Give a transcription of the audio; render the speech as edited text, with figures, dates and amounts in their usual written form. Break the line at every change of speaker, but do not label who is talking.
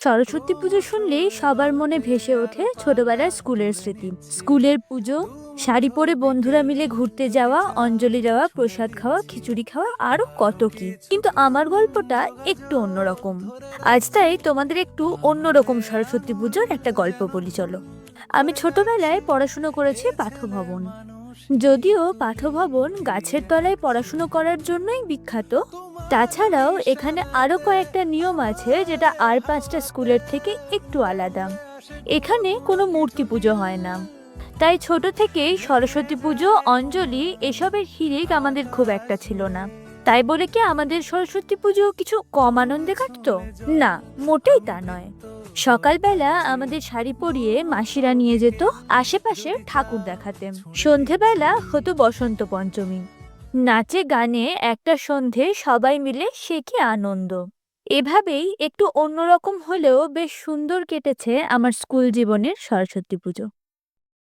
সরস্বতী পুজো শুনলেই সবার মনে ভেসে ওঠে ছোটবেলার স্কুলের স্মৃতি। স্কুলের পুজো, শাড়ি পরে বন্ধুরা মিলে ঘুরতে যাওয়া, অঞ্জলি দেওয়া, প্রসাদ খাওয়া, খিচুড়ি খাওয়া, আরো কত কি। কিন্তু আমার গল্পটা একটু অন্যরকম। আজ তাই তোমাদের একটু অন্যরকম সরস্বতী পুজোর একটা গল্প বলি, চলো। আমি ছোটবেলায় পড়াশুনো করেছি পাঠভবন। যদিও পাঠভবন গাছের তলায় পড়াশুনো করার জন্যই বিখ্যাত, তাছাড়াও এখানে আরো কয়েকটা নিয়ম আছে যেটা আর পাঁচটা স্কুলের থেকে একটু আলাদা। এখানে কোনো মূর্তি পুজো হয় না, তাই ছোট থেকেই সরস্বতী পুজো, অঞ্জলি এসবের হিড়িক আমাদের খুব একটা ছিল না। তাই বলে কি আমাদের সরস্বতী পুজো কিছু কম আনন্দে কাটতো? না, মোটেই তা নয়। সকালবেলা আমাদের শাড়ি পরিয়ে মাসিরা নিয়ে যেত আশেপাশে ঠাকুর দেখাতে। সন্ধেবেলা হতো বসন্ত পঞ্চমী। নাচে গানে একটা সন্ধে সবাই মিলে সে কি আনন্দ। এভাবেই একটু অন্যরকম হলেও বেশ সুন্দর কেটেছে আমার স্কুল জীবনের সরস্বতী পুজো।